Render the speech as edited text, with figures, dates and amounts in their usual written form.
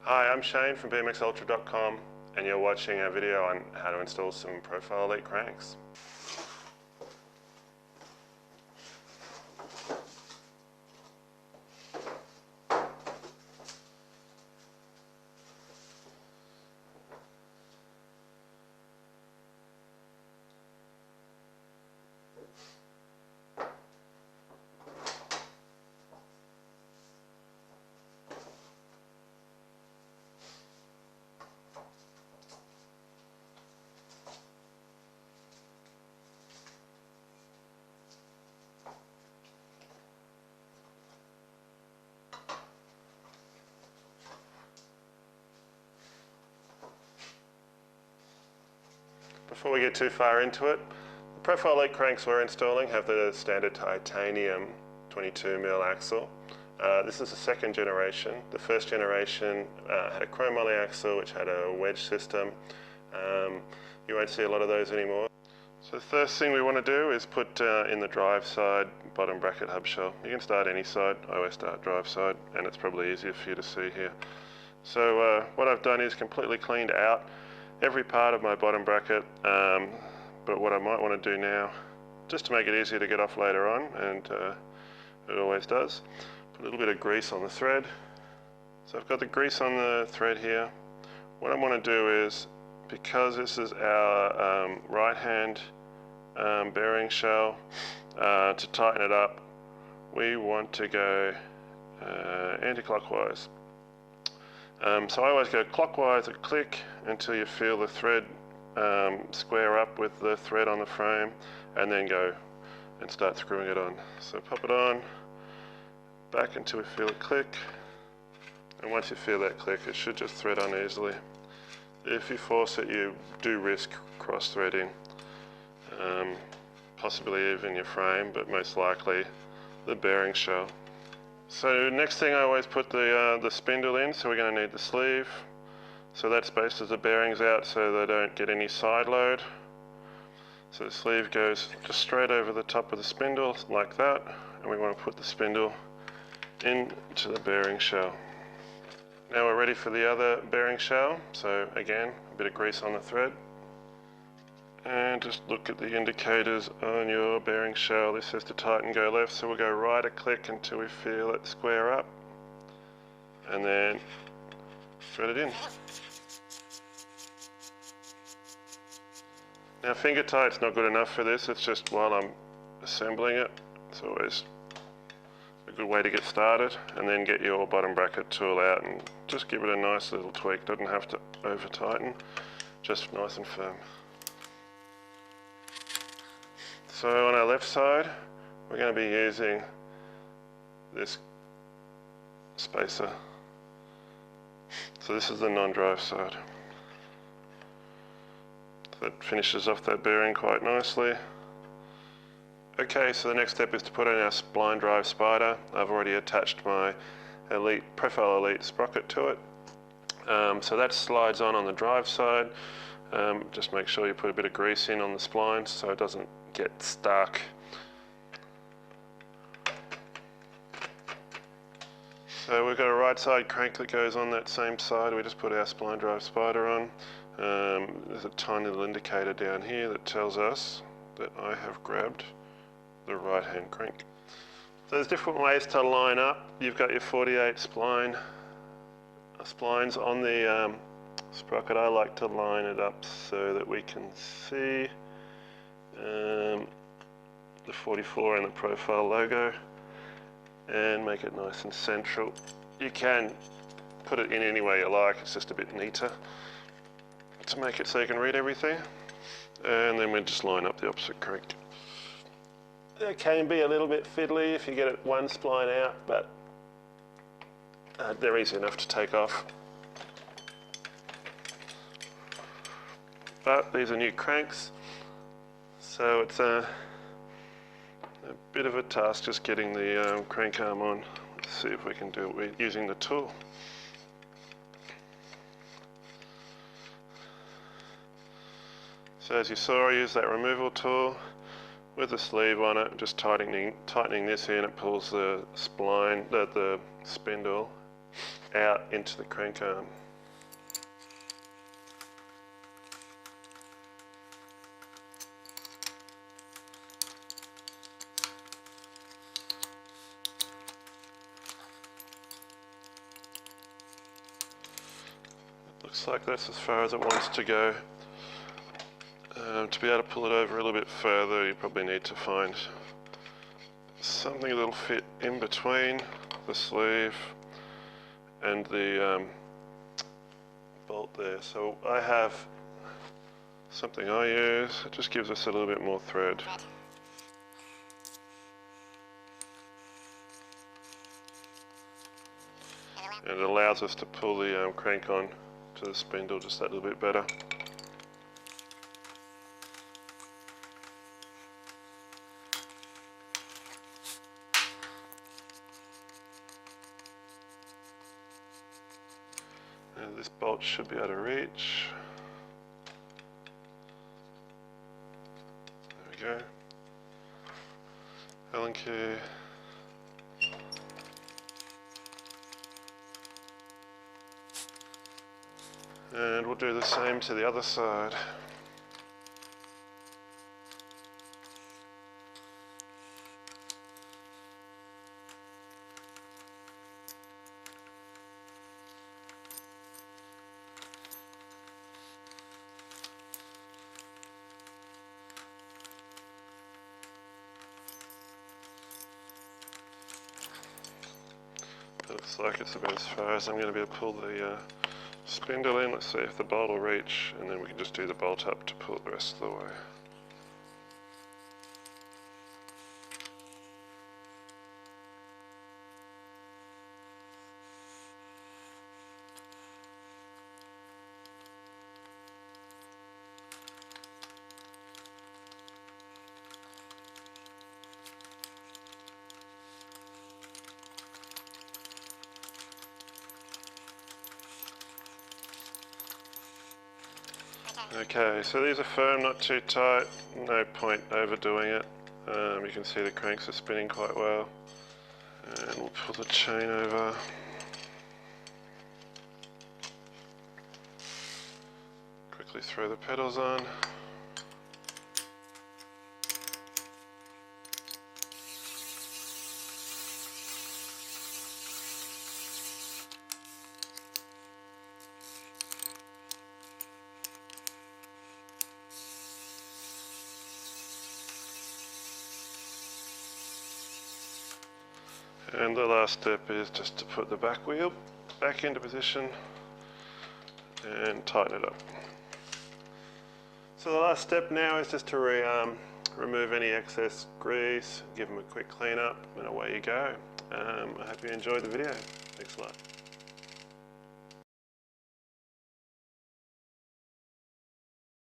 Hi, I'm Shane from BMXUltra.com and you're watching a video on how to install some Profile Elite cranks. Before we get too far into it, the Profile Elite cranks we're installing have the standard titanium 22mm axle. This is the second generation. The first generation had a chrome moly axle which had a wedge system. You won't see a lot of those anymore. So the first thing we want to do is put in the drive side bottom bracket hub shell. You can start any side, I always start drive side, and it's probably easier for you to see here. So what I've done is completely cleaned out every part of my bottom bracket, but what I might want to do now, just to make it easier to get off later on, and it always does, put a little bit of grease on the thread. So I've got the grease on the thread here. What I want to do is, because this is our right hand bearing shell, to tighten it up, we want to go anti-clockwise. So I always go clockwise a click until you feel the thread square up with the thread on the frame, and then go and start screwing it on. So pop it on, back until we feel it click, and once you feel that click, it should just thread on easily. If you force it, you do risk cross-threading, possibly even your frame, but most likely the bearing shell. So next thing, I always put the spindle in, so we're going to need the sleeve. So that spaces the bearings out so they don't get any side load. So the sleeve goes just straight over the top of the spindle like that, and we want to put the spindle into the bearing shell. Now we're ready for the other bearing shell. So again, a bit of grease on the thread. And just look at the indicators on your bearing shell. This says to tighten, go left, so we'll go right a click until we feel it square up, and then thread it in. Now finger tight's not good enough for this, it's just while I'm assembling it. It's always a good way to get started, and then get your bottom bracket tool out and just give it a nice little tweak. Doesn't have to over tighten, just nice and firm. So on our left side, we're going to be using this spacer. So this is the non-drive side. That finishes off that bearing quite nicely. Okay, so the next step is to put in our spline drive spider. I've already attached my Profile Elite sprocket to it. So that slides on the drive side. Just make sure you put a bit of grease in on the splines so it doesn't get stuck. So we've got a right side crank that goes on that same side. We just put our spline drive spider on. There's a tiny little indicator down here that tells us that I have grabbed the right hand crank. So there's different ways to line up. You've got your 48 splines on the sprocket. I like to line it up so that we can see the 44 and the Profile logo, and make it nice and central. You can put it in any way you like, it's just a bit neater to make it so you can read everything. And then we just line up the opposite crank. It can be a little bit fiddly if you get it one spline out, but they're easy enough to take off. But these are new cranks, so it's a bit of a task just getting the crank arm on. Let's see if we can do it using the tool. So as you saw, I used that removal tool with the sleeve on it, just tightening this in. It pulls the spline, the spindle out into the crank arm. Looks like that's as far as it wants to go. To be able to pull it over a little bit further, you probably need to find something that'll fit in between the sleeve and the bolt there. So I have something I use. It just gives us a little bit more thread. And it allows us to pull the crank on to the spindle just that little bit better. And this bolt should be able to reach. There we go. Allen key. And we'll do the same to the other side. Looks like it's about as far as I'm going to be able to pull the spindle in. Let's see if the bolt will reach, and then we can just do the bolt up to pull it the rest of the way. Okay, so these are firm, not too tight, no point overdoing it. You can see the cranks are spinning quite well. And we'll pull the chain over. Quickly throw the pedals on. And the last step is just to put the back wheel back into position and tighten it up. So the last step now is just to remove any excess grease, give them a quick clean up, and away you go. I hope you enjoyed the video. Thanks a lot.